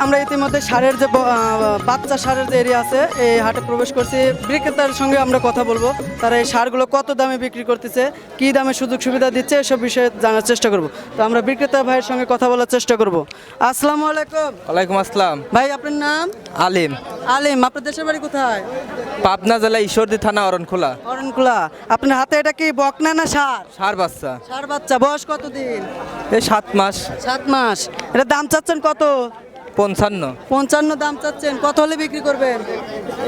আমরা ইতিমধ্যে সারের যে বাচ্চা সারের যে এরিয়া আছে এই হাটে প্রবেশ করছি। বিক্রেতার সঙ্গে আমরা কথা বলবো, তারা এই সারগুলো কত দামে বিক্রি করতেছে, কি দামে সুযোগ সুবিধা দিচ্ছে, এসব বিষয়ে জানার চেষ্টা করব। তো আমরা বিক্রেতা ভাইয়ের সঙ্গে কথা বলার চেষ্টা করব। আসসালামু আলাইকুম। ওয়ালাইকুম আসসালাম। ভাই আপনার নাম? আলিম। আলিম, আপনার দেশের বাড়ি কোথায়? পাবনা জেলা ঈশ্বরদী থানা অরণখোলা। অরণকুলা। আপনার হাতে এটা কি বকনা না সার? সার বাচ্চা। সার বাচ্চা, বয়স কতদিন? এই 7 মাস। 7 মাস। এটা দাম চাচ্ছেন কত? 55। 55 দাম চাচ্ছেন, কত হলে বিক্রি করবেন?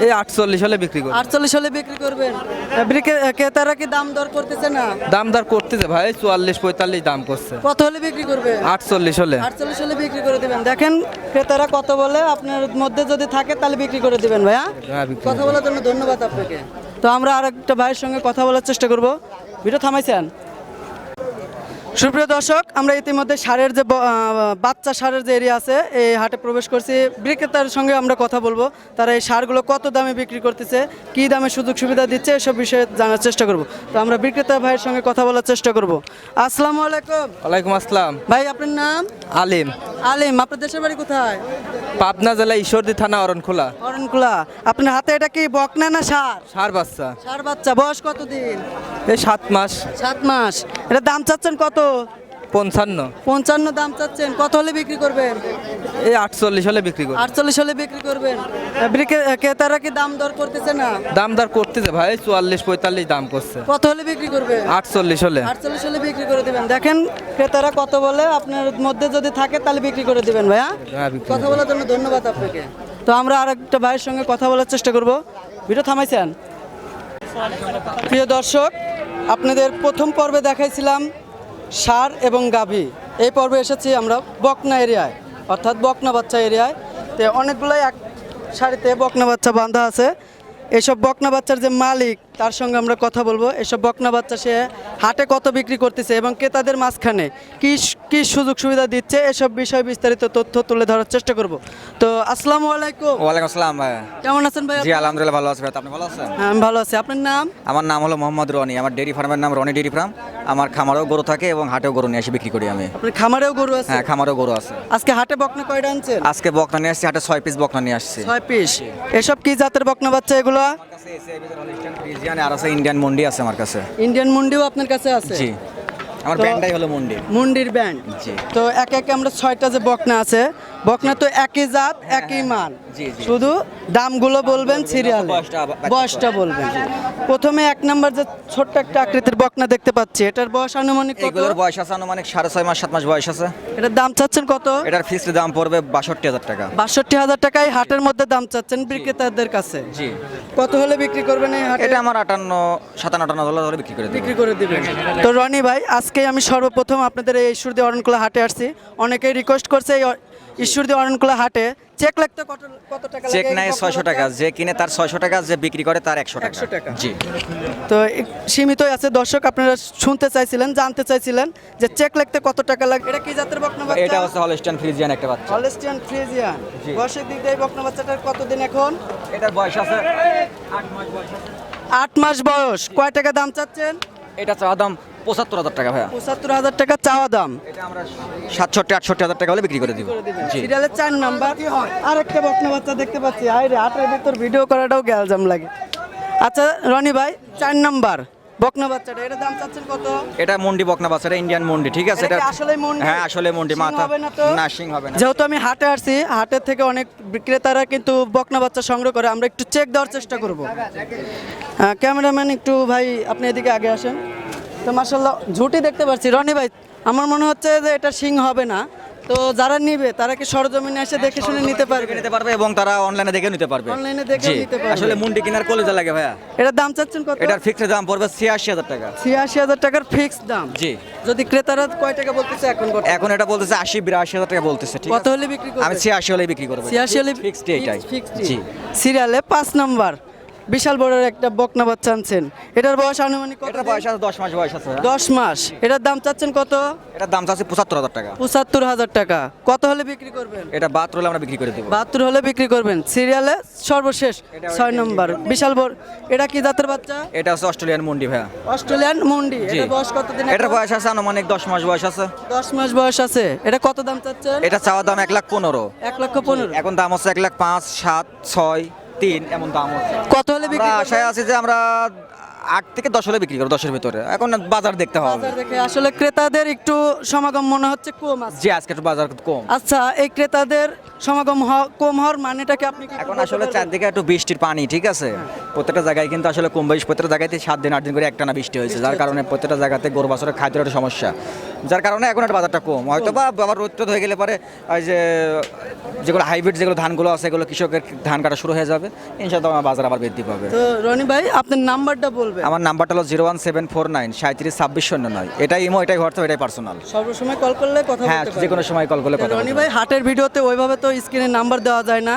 এই 48 হলে বিক্রি করব। 48 হলে বিক্রি করবেন। ক্রেতারা কি দাম দর করতেছে না? দাম দর করতেছে ভাই, 44 45 দাম করছে। কত হলে বিক্রি করবে? 48 হলে। 48 হলে বিক্রি করে দিবেন। দেখেন ক্রেতারা কত বলে, আপনার মধ্যে যদি থাকে তাহলে বিক্রি করে দিবেন ভাইয়া। হ্যাঁ, বিক্রি কথা বলার জন্য ধন্যবাদ আপনাকে। তো আমরা আরেকটা ভাইয়ের সঙ্গে কথা বলার চেষ্টা করব। ভিডিও থামাইছেন? সুপ্রিয় দর্শক, আমরা ইতিমধ্যে সারের যে বাচ্চা সারের যে এরিয়া আছে এই হাটে প্রবেশ করছি। বিক্রেতার সঙ্গে আমরা কথা বলবো, তারা এই সারগুলো কত দামে বিক্রি করতেছে, কি দামে সুযোগ সুবিধা দিচ্ছে, এসব বিষয়ে জানার চেষ্টা করব। তো আমরা বিক্রেতা ভাইয়ের সঙ্গে কথা বলার চেষ্টা করব। আসসালামু আলাইকুম। ওয়ালাইকুম আসসালাম। ভাই আপনার নাম? আলিম। আলিম, আপনার দেশের বাড়ি কোথায়? পাবনা জেলা ঈশ্বরদী থানা অরণখোলা। অরণকুলা। আপনার হাতে এটা কি বকনা না সার? সার বাচ্চা। সার বাচ্চা, বয়স কতদিন? এই 7 মাস। 7 মাস। এটা দাম চাচ্ছেন কত? 55। 55 দাম চাচ্ছেন, কত হলে বিক্রি করবেন? এই 48 হলে বিক্রি করব। 48 হলে বিক্রি করবেন। ক্রেতারা কি দাম দর করতেছে না? দাম দর করতেছে ভাই, 44 45 দাম করছে। কত হলে বিক্রি করবে? 48 হলে। 48 হলে বিক্রি করে দিবেন। দেখেন ক্রেতারা কত বলে, আপনার মধ্যে যদি থাকে তাহলে বিক্রি করে দিবেন ভাইয়া। হ্যাঁ, বিক্রি কথা বলার জন্য ধন্যবাদ আপনাকে। তো আমরা আরেকটা ভাইয়ের সঙ্গে কথা বলার চেষ্টা করব। ভিডিও থামাইছেন? প্রিয় দর্শক, আপনাদের প্রথম পর্বে দেখাইছিলাম সার এবং গাভী। এই পর্বে এসেছি আমরা বকনা এরিয়ায়, অর্থাৎ বকনা বাচ্চা এরিয়ায়। তো অনেকগুলোই এক সারিতে বকনা বাচ্চা বাঁধা আছে। এইসব বকনা বাচ্চার যে মালিক, তার সঙ্গে আমরা কথা বলবো। এসব বকনা বাচ্চা সে হাটে কত বিক্রি করতেছে এবং ক্রেতাদের মাঝখানে কি কি সুযোগ সুবিধা দিচ্ছে, এসব বিষয়ে বিস্তারিত তথ্য তুলে ধরার চেষ্টা করব। তো আসসালামু আলাইকুম। ওয়ালাইকুম আসসালাম ভাই। কেমন আছেন ভাই? জি আলহামদুলিল্লাহ ভালো আছি ভাই, আপনি ভালো আছেন? হ্যাঁ, আমি ভালো আছি। আপনার নাম? আমার নাম হলো মোহাম্মদ রনি, আমার ডেইরি ফার্মের নাম রনি ডেইরি ফার্ম। আমার খামারেও গরু থাকে এবং হাটেও গরু নিয়ে এসে বিক্রি করি আমি। আপনার খামারেও গরু আছে? হ্যাঁ, খামারেও গরু আছে। আজকে হাটে বকনা কয়টা আনছেন? আজকে বকনা নিয়ে আসছি, হাটে 6 পিস বকনা নিয়ে আসছি। 6 পিস। এসব কি জাতের বকনা বাচ্চা এগুলো? আমার কাছে ফ্রিজিয়ান আর আছে ইন্ডিয়ান মন্ডি আছে আমার কাছে। ইন্ডিয়ান মুন্ডিও আপনার কাছে আছে? জি, আমার তো- ব্র্যান্ডটাই হলো মন্ডি। মুন্ডির ব্যান্ড। জি। তো একে একে আমরা 6টা যে বকনা আছে, বকনা তো একই জাত একই মান। জি, জি। শুধু দামগুলো বলবেন সিরিয়াল, বয়সটা বলবেন। প্রথমে 1 নাম্বার যে ছোট্ট একটা আকৃতির বকনা দেখতে পাচ্ছি, এটার বয়স আনুমানিক কত? এগুলোর বয়স আছে আনুমানিক 6.5 মাস 7 মাস বয়স আছে। এটার দাম চাচ্ছেন কত? এটার ফিক্সড দাম পড়বে 62,000 টাকা। 62,000 টাকায় হাটের মধ্যে দাম চাচ্ছেন বিক্রেতাদের কাছে। জি। কত হলে বিক্রি করবেন এই হাটে? এটা আমার 58 ধরে বিক্রি করে দেব। বিক্রি করে দিবেন। তো রনি ভাই, আজকে আমি সর্বপ্রথম আপনাদের এই ঈশ্বরদী অরণকুলা হাটে আসছি। অনেকেই রিকোয়েস্ট করছে এই ঈশ্বরদী অরণকুলা হাটে চেক লাগতে কত টাকা লাগে? চেক নাই 600 টাকা, যে কিনে তার 600 টাকা, যে বিক্রি করে তার 100 100 টাকা। জি। তো সীমিতই আছে। দর্শক, আপনারা শুনতে চাইছিলেন, জানতে চাইছিলেন যে চেক লাগতে কত টাকা লাগে। এটা কি জাতের বকনা বাচ্চা? এটা হচ্ছে হলস্টাইন ফ্রিজিয়ান একটা বাচ্চা। Holstein Friesian. জি। বয়সের দিক দিয়ে এই বকনা বাচ্চাটার কতদিন এখন? এটার বয়স আছে 8 মাস বয়স আছে। 8 মাস বয়স। কয় টাকা দাম চাচ্ছেন? এটা চাওয়া দাম 75,000 টাকা ভাইয়া। 75,000 টাকা চাওয়া দাম। এটা আমরা 67-68,000 টাকা হলে বিক্রি করে দিব। জি। সিরিয়ালের 4 নাম্বার আরেকটা বকনা বাচ্চা দেখতে পাচ্ছি। আরে হাটের ভিতর ভিডিও করাটাও গ্যালজাম লাগে। আচ্ছা রনি ভাই, 4 নাম্বার বকনা বাচ্চাটা, এটা দাম চাচ্ছেন কত? এটা মন্ডি বকনা বাচ্চা, এটা ইন্ডিয়ান মন্ডি, ঠিক আছে? এটা কি আসলেই মন্ডি? হ্যাঁ, আসলে মন্ডি। শিং মাথা হবে না তো? না, শিং হবে না। যেহেতু আমি হাটে আসছি, হাটের থেকে অনেক বিক্রেতারা কিন্তু বকনা বাচ্চা সংগ্রহ করে। আমরা একটু চেক দেওয়ার চেষ্টা করব। ক্যামেরাম্যান একটু ভাই আপনি এদিকে আগে আসেন। তো মাশাআল্লাহ ঝুটি দেখতে পাচ্ছি। রনি ভাই, আমার মনে হচ্ছে যে এটা শিং হবে না। তো যারা নিবে তারা কি সরজমিনে এসে দেখে শুনে নিতে পারবে? নিতে পারবে এবং তারা অনলাইনে দেখে নিতে পারবে। অনলাইনে দেখে জি। নিতে পারবে। আসলে মন্ডি কেনার কলেজে লাগে ভাইয়া। এটার দাম চাচ্ছেন কত? এটার ফিক্সড দাম পড়বে 86,000 টাকা। 86,000 টাকার ফিক্সড দাম। জি। যদি ক্রেতারা কয় টাকা বলতেছে এখন? এখন এটা বলতেছে 80-82,000 টাকা বলতেছে, ঠিক কত আছে? হলে বিক্রি করবে? আমি 86 হলে বিক্রি করব। 86 হলে ফিক্সড এটাই। ফিক্সড। জি। সিরিয়ালে 5 নাম্বার বিশাল বড় একটা বকনা বাচ্চা আনছেন, এটার বয়স আনুমানিক কত এটার দিন? বয়স আছে 10 মাস বয়স আছে। 10 মাস। এটার দাম চাচ্ছেন কত? এটার দাম চাচ্ছে 75,000 টাকা। 75,000 টাকা। কত হলে বিক্রি করবেন? এটা 72 হলে আমরা বিক্রি করে দেবো। 72 হলে বিক্রি করবেন। সিরিয়ালে সর্বশেষ 6 নম্বর বিশাল বড়। এটা কি জাতের বাচ্চা? এটা হচ্ছে অস্ট্রেলিয়ান মুন্ডি ভাইয়া। অস্ট্রেলিয়ান মুন্ডি। জি। এটা বয়স কতদিন? এটার বয়স আছে আনুমানিক 10 মাস বয়স আছে। 10 মাস বয়স আছে। এটা কত দাম চাচ্ছেন? এটা চাওয়া দাম 1,15,000। 1,15,000। এখন দাম হচ্ছে 1,05,000, 7, 6, 3 এমন দাম হচ্ছে। কত হলে বিক্রি আমরা করবেন? আশায় আছি যে আমরা 8 থেকে 10 হলে বিক্রি করবো, 10-এর ভিতরে। এখন বাজার দেখতে হবে। বাজার দেখে আসলে ক্রেতাদের একটু সমাগম মনে হচ্ছে কম আছে। যে আজকে একটু বাজার কম। আচ্ছা, এই ক্রেতাদের সমাগম কম হওয়ার মানেটাকে আপনি কি একটু এখন বলতে আসলে পারবেন? চারদিকে একটু বৃষ্টির পানি, ঠিক আছে। প্রত্যেকটা জায়গায় কিন্তু আসলে কম বেশি, প্রত্যেকটা জায়গাতে 7 দিন 8 দিন করে একটানা বৃষ্টি হয়েছে, যার কারণে প্রত্যেকটা জায়গাতে গরু বাছুরের খাদ্যের একটা সমস্যা, যার কারণে এখন একটা বাজারটা কম। হয়তো বা আবার রোদ হয়ে গেলে পরে ওই যে যেগুলো হাইব্রিড যেগুলো ধানগুলো আছে, এগুলো কৃষকের ধান কাটা শুরু হয়ে যাবে, ইনশাআল্লাহ আমার বাজার আবার বৃদ্ধি পাবে। তো রনি ভাই আপনার নাম্বারটা বলবেন। আমার নাম্বারটা হলো 01749 372609। এটাই ইমো, এটাই হোয়াটসঅ্যাপ, এটাই পার্সোনাল। সবসময় কল করলে কথা হ্যাঁ, বলতে যে কোনো পারবেন। সময় কল করলে কথা রনি বলতে ভাই পারবো। হাটের ভিডিওতে ওইভাবে তো স্ক্রিনে নাম্বার দেওয়া যায় না,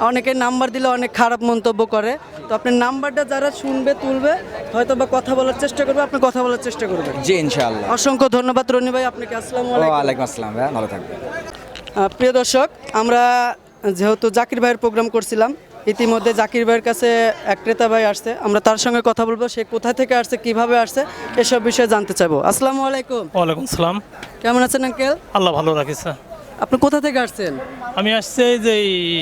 অনেকে নাম্বার দিলে অনেক খারাপ মন্তব্য করে। তো আপনার নাম্বারটা যারা শুনবে তুলবে, হয়তো বা কথা বলার চেষ্টা করবে, আপনি কথা বলার চেষ্টা করবেন। জি ইনশাআল্লাহ। অসংখ্য ধন্যবাদ রনি ভাই আপনাকে। আসসালামু আলাইকুম। ওয়ালাইকুম আসসালাম ভাইয়া, ভালো থাকবেন। প্রিয় দর্শক, আমরা যেহেতু জাকির ভাইয়ের প্রোগ্রাম করছিলাম, ইতিমধ্যে জাকির ভাইয়ের কাছে এক ক্রেতা ভাই আসছে, আমরা তার সঙ্গে কথা বলবো, সে কোথা থেকে আসছে, কিভাবে আসছে, এসব বিষয়ে জানতে চাইবো। আসসালামু আলাইকুম। ওয়ালাইকুম সালাম। কেমন আছেন আঙ্কেল? আল্লাহ ভালো রাখিছে। আপনি কোথা থেকে আসছেন? আমি আসছি এই যে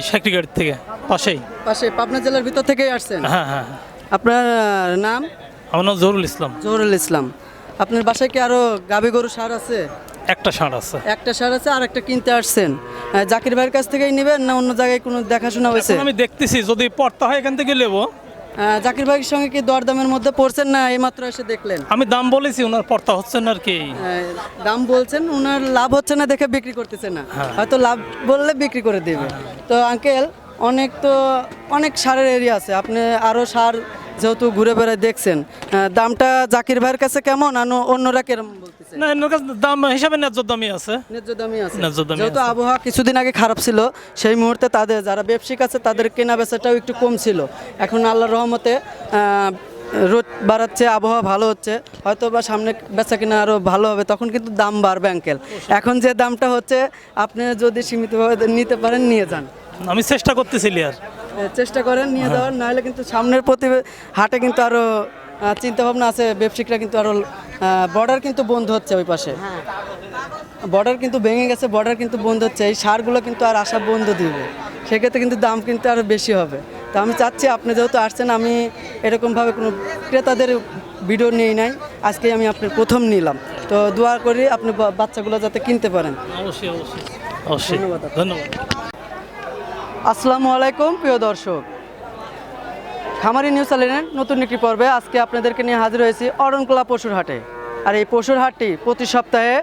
সাকরিঘাট থেকে, পাশেই। পাশে পাবনা জেলার ভিতর থেকেই আসছেন? হ্যাঁ হ্যাঁ হ্যাঁ। আপনার নাম? আমার নাম জহুরুল ইসলাম। জহুরুল ইসলাম। আপনার বাসায় কি আরো গাভী গরু সার আছে? একটা ষাঁড় আছে। একটা সার আছে, আর একটা কিনতে আসছেন। জাকির ভাইয়ের কাছ থেকেই নেবেন না অন্য জায়গায় কোনো দেখাশোনা হয়েছে? এখন আমি দেখতেছি যদি পড়তা হয় এখান থেকে নেবো। জাকির ভাইয়ের সঙ্গে কি দরদামের মধ্যে পড়ছেন না এইমাত্র এসে দেখলেন? আমি দাম বলেছি, ওনার পড়তা হচ্ছে না আর কি। দাম বলছেন, ওনার লাভ হচ্ছে না দেখে বিক্রি করতেছে না, হয়তো লাভ বললে বিক্রি করে দেবে। তো আঙ্কেল, অনেক সারের এরিয়া আছে, আপনি আরও সার যেহেতু ঘুরে বেড়ায় দেখছেন, দামটা জাকির ভাইয়ের কাছে কেমন আর অন্যরা কেমন বলতেছে? না, এর কাছে দাম হিসাবে ন্যায্য দামই আছে। ন্যায্য দামই আছে। ন্যায্য দামই যেহেতু আছে। আবহাওয়া কিছুদিন আগে খারাপ ছিল, সেই মুহূর্তে তাদের যারা ব্যবসায়িক আছে তাদের কেনা বেচাটাও একটু কম ছিল। এখন আল্লাহর রহমতে রোদ বাড়াচ্ছে, আবহাওয়া ভালো হচ্ছে, হয়তো বা সামনে বেচা কিনা আরও ভালো হবে, তখন কিন্তু দাম বাড়বে আঙ্কেল। এখন যে দামটা হচ্ছে, আপনি যদি সীমিতভাবে নিতে পারেন নিয়ে যান। আমি চেষ্টা করতেছিলি আর চেষ্টা করেন নিয়ে যাওয়ার, নাহলে কিন্তু সামনের প্রতি হাটে কিন্তু আরও চিন্তা ভাবনা আছে, ব্যবসায়িকরা কিন্তু আরও বর্ডার কিন্তু বন্ধ হচ্ছে ওই পাশে, বর্ডার কিন্তু ভেঙে গেছে, বর্ডার কিন্তু বন্ধ হচ্ছে, এই সারগুলো কিন্তু আর আসা বন্ধ দিবে, সেক্ষেত্রে কিন্তু দাম কিন্তু আরও বেশি হবে। তো আমি চাচ্ছি আপনি যেহেতু আসছেন, আমি এরকমভাবে কোনো ক্রেতাদের ভিডিও নিই নাই, আজকে আমি আপনার প্রথম নিলাম। তো দোয়া করি আপনি বাচ্চাগুলো যাতে কিনতে পারেন। অবশ্যই অবশ্যই অবশ্যই। ধন্যবাদ। ধন্যবাদ। আসসালামু আলাইকুম প্রিয় দর্শক, খামারি নিউজ চ্যানেলের নতুন একটি পর্বে আজকে আপনাদেরকে নিয়ে হাজির হয়েছি অরণকোলা পশুর হাটে। আর এই পশুর হাটটি প্রতি সপ্তাহে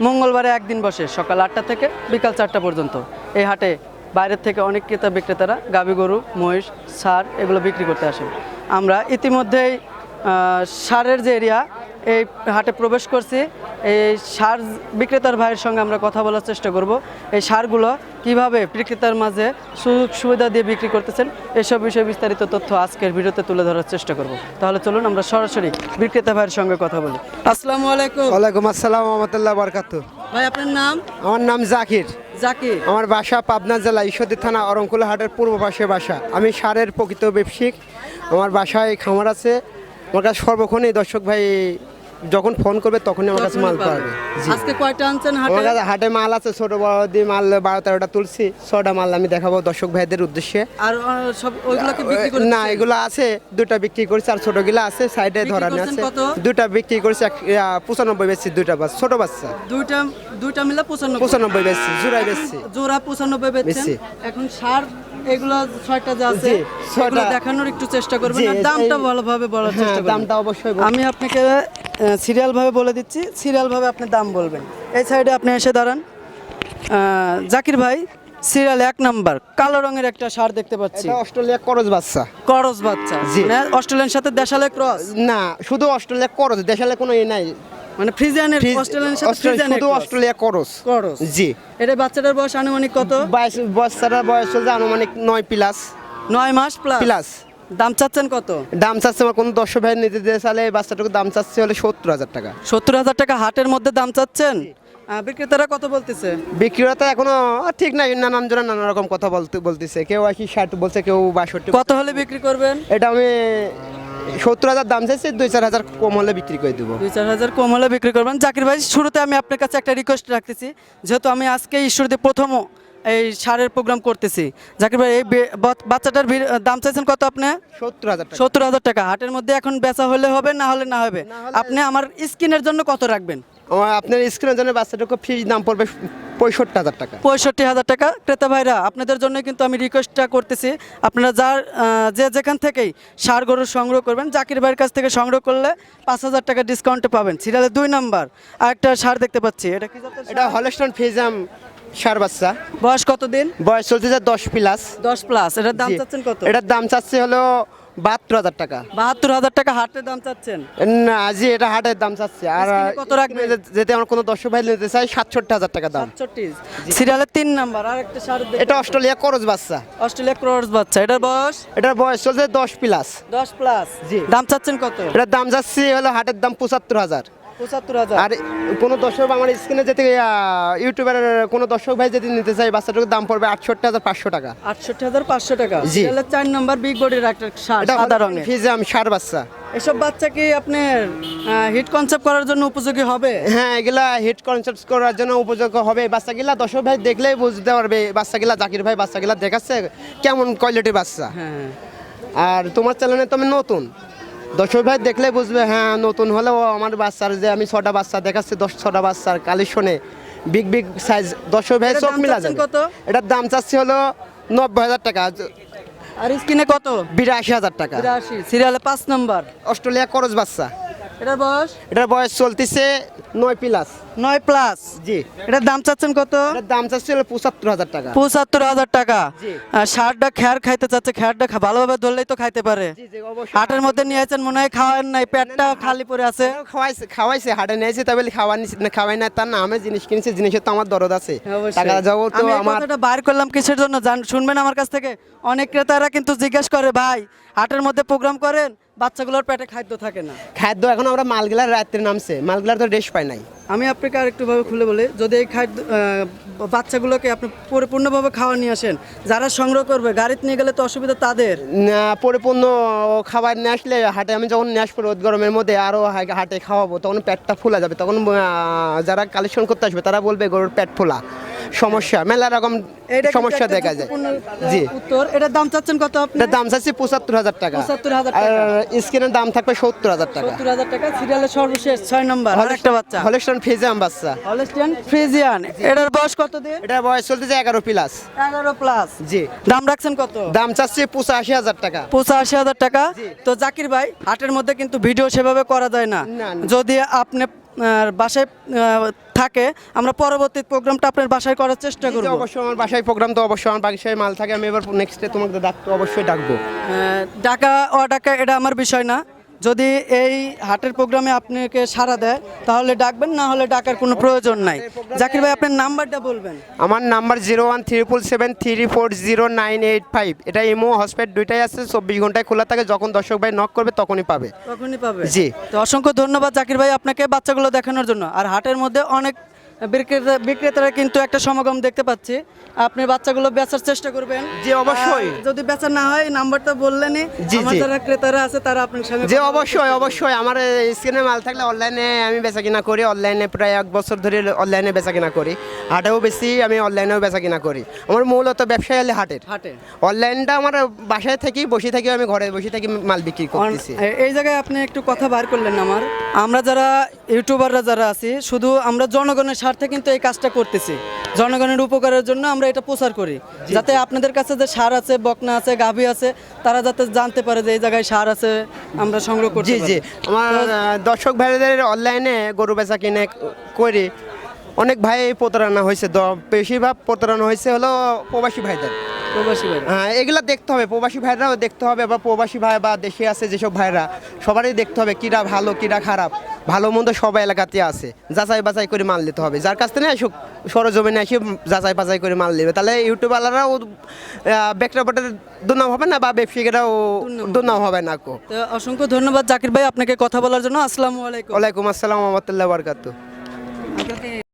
মঙ্গলবারে একদিন বসে, সকাল 8টা থেকে বিকাল 4টা পর্যন্ত। এই হাটে বাইরের থেকে অনেক ক্রেতা বিক্রেতারা গাভী গরু, মহিষ, ষাঁড় এগুলো বিক্রি করতে আসেন। আমরা ইতিমধ্যেই ষাঁড়ের যে এরিয়া, এই হাটে প্রবেশ করছি। এই সার বিক্রেতার ভাইয়ের সঙ্গে আমরা কথা বলার চেষ্টা করব, এই সারগুলো কিভাবে বিক্রেতার মাঝে সুযোগ সুবিধা দিয়ে বিক্রি করতেছেন, এসব বিষয়ে বিস্তারিত তথ্য আজকের ভিডিওতে তুলে ধরার চেষ্টা করব। তাহলে চলুন আমরা সরাসরি বিক্রেতা ভাইয়ের সঙ্গে কথা বলি। আসসালামু আলাইকুম। ওয়ালাইকুম আসসালাম রহমতুল্লাহ বরকাতু। ভাই আপনার নাম? আমার নাম জাকির। জাকির। আমার বাসা পাবনা জেলা ঈশ্বরদী থানা অরণকুলা হাটের পূর্ব পাশে বাসা। আমি সারের প্রকৃত ব্যবসায়িক। আমার বাসায় খামার আছে। আমার কাছে সর্বক্ষণই দর্শক ভাই যখন ফোন করবে তখনই আমার কাছে মাল পাবে। জি। আজকে কয়টা আনছেন হাটে? আমার কাছে হাটে মাল আছে, ছোট বড় দিয়ে মাল 12-13টা তুলছি, 6টা মাল আমি দেখাবো দর্শক ভাইদের উদ্দেশ্যে। আর সব ওইগুলো কি বিক্রি করছেন? না, এগুলো আছে, 2টা বিক্রি করছি, আর ছোটগুলো আছে সাইডে বিক্রি ধরানো করছেন আছে। কত? 2টা বিক্রি করছি, 95 বেচছি, 2টা বাচ্চা, ছোট বাচ্চা দুইটা মিলে 95 95 বেচছি, জোড়াই বেচছি। জোড়া 95 বেচছেন। বেচছি। এখন সার এগুলো 6টা যা আছে জি, সেগুলো 6টা দেখানোর একটু চেষ্টা করবেন, জি, আর দামটা এই- ভালোভাবে বলার হ্যাঁ, চেষ্টা করবেন। দামটা অবশ্যই বলবো। আমি আপনাকে সিরিয়াল ভাবে বলে দিচ্ছি, সিরিয়াল ভাবে আপনি দাম বলবেন। এই সাইডে আপনি এসে দাঁড়ান। জাকির ভাই, সিরিয়াল 1 নাম্বার কালো রঙের একটা সার দেখতে পাচ্ছি, এটা অস্ট্রেলিয়া করজ বাচ্চা। করস বাচ্চা। জি। মানে অস্ট্রেলিয়ার সাথে দেশালে ক্রস, না, শুধু অস্ট্রেলিয়া করজ, দেশালে কোনো ই নাই। মানে ফ্রিজিয়ানের অস্ট্রেলিয়ার সাথে ফ্রিজিয়ানের শুধু অস্ট্রেলিয়া করজ। করস। জি। এটা বাচ্চাটার বয়স আনুমানিক কত? বাচ্চাটার বয়স চলছে আনুমানিক 9 প্লাস। 9 মাস প্লাস। প্লাস। দাম চাচ্ছেন কত? দাম চাচ্ছে আমার কোনো দর্শক ভাই নিতে দিয়ে চালে এই বাচ্চাটুকু দাম চাচ্ছে হলে 70,000 টাকা। 70,000 টাকা হাটের মধ্যে দাম চাচ্ছেন? বিক্রেতারা কত বলতেছে? বিক্রিটা এখনো ঠিক নাই, নানান জনের নানা রকম কথা বলতেছে, কেউ 80-60 বলছে, কেউ 62। কত হলে বিক্রি করবেন? এটা আমি 70,000 দাম চাইছি, 2-4 কম হলে বিক্রি করে দেবো। 2-4 কম হলে বিক্রি করবেন। জাকির ভাই, শুরুতে আমি আপনার কাছে একটা রিকোয়েস্ট রাখতেছি, যেহেতু আমি আজকে ঈশ্বরদী প্রথম এই সারের প্রোগ্রাম করতেছি। জাকির ভাই, এই বাচ্চাটার দাম চাইছেন কত আপনি? 70,000 টাকা। 70,000 টাকা। হাটের মধ্যে এখন বেচা হলে হবে, না হলে না হবে। আপনি আমার স্কিনের জন্য কত রাখবেন? আপনার স্ক্রিনের জন্য বাচ্চাটুকু ফ্রি দাম পড়বে 65,000 টাকা। 65,000 টাকা। ক্রেতা ভাইরা, আপনাদের জন্য কিন্তু আমি রিকোয়েস্টটা করতেছি, আপনারা যে যেখান থেকেই ষাঁড় গরু সংগ্রহ করবেন, জাকির ভাইয়ের কাছ থেকে সংগ্রহ করলে 5,000 টাকা ডিসকাউন্টে পাবেন। সিরিয়ালে 2 নাম্বার আর একটা ষাঁড় দেখতে পাচ্ছি, এটা কি জাতের ষাঁড়? এটা হলস্টাইন ফ্রিজিয়ান ষাঁড় বাচ্চা। বয়স কত দিন? বয়স চলছে যে 10 প্লাস। 10 প্লাস। এটার দাম চাচ্ছেন কত? এটার দাম চাচ্ছে হলো 72,000 টাকা। 72,000 টাকা হাটের দাম চাচ্ছেন? না জি, এটা হাটের দাম চাচ্ছে। আর স্ক্রিনে কত রাখবে? যেতে আমার কোনো দর্শক ভাই নিতে চাই 67,000 টাকা দাম। 67। সিরিয়ালে 3 নাম্বার আর একটা ষাঁড় দেখতে এটা অস্ট্রেলিয়া করজ বাচ্চা। অস্ট্রেলিয়া ক্রস বাচ্চা। এটার বয়স? এটার বয়স চলছে 10 প্লাস। 10 প্লাস। জি। দাম চাচ্ছেন কত? এটার দাম যাচ্ছে হলো হাটের দাম 75,000। 75,000। আর কোনো দর্শক আমার স্ক্রিনে যেতে ইউটিউবের কোনো দর্শক ভাই যদি নিতে চাই, বাচ্চাটার দাম পড়বে 68,500 টাকা। 68,500 টাকা। জি। সিরিয়ালে 4 নাম্বার বিগ বডির একটা ষাঁড়, এটা সাদা রঙের। ফিজিয়াম ষাঁড় বাচ্চা। এসব বাচ্চা কি আপনার হিট কনসেপ্ট করার জন্য উপযোগী হবে? হ্যাঁ, এগুলা হিট কনসেপ্ট করার জন্য উপযোগ্য হবে। বাচ্চাগুলা দর্শক ভাই দেখলেই বুঝতে পারবে বাচ্চাগুলা, জাকির ভাই বাচ্চাগুলা দেখাচ্ছে কেমন কোয়ালিটির বাচ্চা। হ্যাঁ। আর তোমার চ্যানেলে তো আমি নতুন, দর্শক ভাই দেখলে বুঝবে হ্যাঁ নতুন হলেও আমার বাচ্চার যে আমি 6টা বাচ্চা দেখাচ্ছি, 10-6টা বাচ্চার কালেকশনে বিগ বিগ সাইজ, দর্শক ভাই এটার চোখ দাম মিলা চাচ্ছেন যাবে। কত? এটার দাম চাচ্ছি হলো 90,000 টাকা। আর স্কিনে কত? 82,000 টাকা। 82। সিরিয়ালে 5 নাম্বার। অস্ট্রেলিয়া করজ বাচ্চা। এটার বয়স? এটার বয়স চলতেছে 9 প্লাস। 9 প্লাস। জি। এটার দাম চাচ্ছেন কত? এটার দাম চাচ্ছি হলো 75,000 টাকা। 75,000 টাকা। জি। ষাঁড়টা খ্যার খাইতে চাচ্ছে, খ্যারটা ভালোভাবে ধরলেই তো খাইতে পারে। জি জি, অবশ্যই। হাটের মধ্যে নিয়ে আছেন, মনে হয় খাওয়ান নাই, পেটটা খালি পড়ে আছে। খাওয়াইছে হাটে নিয়েছি, তবে খাওয়াই না তার না, আমি জিনিস কিনেছি, জিনিসের তো আমার দরদ আছে। অবশ্যই। টাকা যাবো তো আমি এই আমার। কথাটা বাইর করলাম কিসের জন্য শুনবেন আমার কাছ থেকে? অনেক ক্রেতারা কিন্তু জিজ্ঞেস করে, ভাই হাটের মধ্যে প্রোগ্রাম করেন, বাচ্চাগুলোর পেটে খাদ্য থাকে না। খাদ্য এখন আমরা মালগুলার রাত্রে নামছে, মালগুলার তো রেস্ট পাই নাই। আমি আপনাকে আরেকটুভাবে খুলে বলি, যদি এই খাদ্য বাচ্চাগুলোকে আপনি পরিপূর্ণভাবে খাওয়া নিয়ে আসেন, যারা সংগ্রহ করবে গাড়িতে নিয়ে গেলে তো অসুবিধা তাদের। না, পরিপূর্ণ খাবার নিয়ে আসলে হাটে আমি যখন নিয়ে আসবো রোদ গরমের মধ্যে আরও হাটে খাওয়াবো, তখন পেটটা ফুলা যাবে, তখন যারা কালেকশন করতে আসবে তারা বলবে গরুর পেট ফোলা, সমস্যা মেলা রকম এইটা কিন্তু সমস্যা একটা দেখা যায়। গুরুত্বপূর্ণ, জি। উত্তর। এটার দাম চাচ্ছেন কত আপনি? এটার দাম চাচ্ছি 75,000 টাকা। 75,000 আর টাকা। স্ক্রিনের দাম থাকবে 70,000 টাকা। 70,000 টাকা। সিরিয়ালের সর্বশেষ 6 নম্বর আরেকটা বাচ্চা, হলস্টাইন ফ্রিজিয়ান বাচ্চা। Holstein Friesian. এটার বয়স কত দিন? এটার বয়স চলতেছে 11 প্লাস। 11 প্লাস। জি। দাম রাখছেন কত? দাম চাচ্ছি 85,000 টাকা। 85,000 টাকা। জি। তো জাকির ভাই, হাটের মধ্যে কিন্তু ভিডিও সেভাবে করা যায় না। না, না। যদি আপনি বাসায় থাকে, আমরা পরবর্তী প্রোগ্রামটা আপনার বাসায় করার চেষ্টা জি, করব। অবশ্যই আমার বাসায় প্রোগ্রাম তো অবশ্যই আমার বাসায় মাল থাকে, আমি এবার নেক্সট ডে তোমাকে ডাকতে অবশ্যই ডাকবো। ডাকা অডাকা এটা আমার বিষয় না। যদি এই হাটের প্রোগ্রামে আপনাকে সাড়া দেয় তাহলে ডাকবেন, না হলে ডাকার কোনো প্রয়োজন নাই। জাকির ভাই, আপনার নাম্বারটা বলবেন। আমার নাম্বার 01777340,985। এটা ইমো হসপিটাল দুইটাই আছে, 24 ঘন্টায় খোলা থাকে, যখন দর্শক ভাই নক করবে তখনই পাবে। তখনই পাবে। জি। তো অসংখ্য ধন্যবাদ জাকির ভাই আপনাকে বাচ্চাগুলো দেখানোর জন্য। আর হাটের মধ্যে অনেক বিক্রেতারা কিন্তু একটা সমাগম দেখতে পাচ্ছি। আপনি বাচ্চাগুলো বেচার চেষ্টা করবেন। জি, অবশ্যই। আর যদি বেচা না হয়, নাম্বারটা বললেনই, জি, আমার জি। যারা ক্রেতারা আছে তারা আপনার সঙ্গে যে কথা বলতে অবশ্যই পারবে। অবশ্যই আমার স্ক্রিনে মাল থাকলে অনলাইনে আমি বেচা কিনা করি, অনলাইনে প্রায় 1 বছর ধরে অনলাইনে বেচা কিনা করি, হাটেও বেশি, আমি অনলাইনেও বেচা কিনা করি। আমার মূলত ব্যবসায় হলে হাটের, হাটে। অনলাইনটা আমার বাসায় থেকেই বসে থাকি, আমি ঘরে বসে থাকি মাল বিক্রি করতেছি। এই জায়গায় আপনি একটু কথা বার করলেন আমার। আমরা যারা ইউটিউবাররা যারা আছি, শুধু আমরা জনগণের স্বার্থে কিন্তু এই কাজটা করতেছি, জনগণের উপকারের জন্য আমরা এটা প্রচার করি, যাতে আপনাদের কাছে যে সার আছে, বকনা আছে, গাভী আছে, তারা যাতে জানতে পারে যে এই জায়গায় সার আছে, আমরা সংগ্রহ করতে জি পারি। জি, আমার দর্শক ভাইদের অনলাইনে গরু বেচা কিনে করি, অনেক ভাই প্রতারণা হয়েছে, বেশিরভাগ প্রতারণা হয়েছে হলো প্রবাসী ভাইদের। প্রবাসী ভাই। হ্যাঁ, এগুলা দেখতে হবে, প্রবাসী ভাইরাও দেখতে হবে, বা প্রবাসী ভাই বা দেশে আছে যেসব ভাইরা, সবারই দেখতে হবে কিরা ভালো কিরা খারাপ। ভালো মন্দ সব এলাকাতে আছে, যাচাই বাছাই করে মাল নিতে হবে, যার কাছ থেকে আসুক সরজমিনে এসে যাচাই বাছাই করে মাল নেবে, তাহলে ইউটিউবাররাও ব্যক্তিগতের দুর্নাম হবে না বা ব্যবসায়ীরাও দুর্নাম হবে না। তো অসংখ্য ধন্যবাদ জাকির ভাই আপনাকে কথা বলার জন্য। আসসালামু আলাইকুম। ওয়ালাইকুম আসসালাম ওয়া রাহমাতুল্লাহি ওয়া বারাকাতুহু।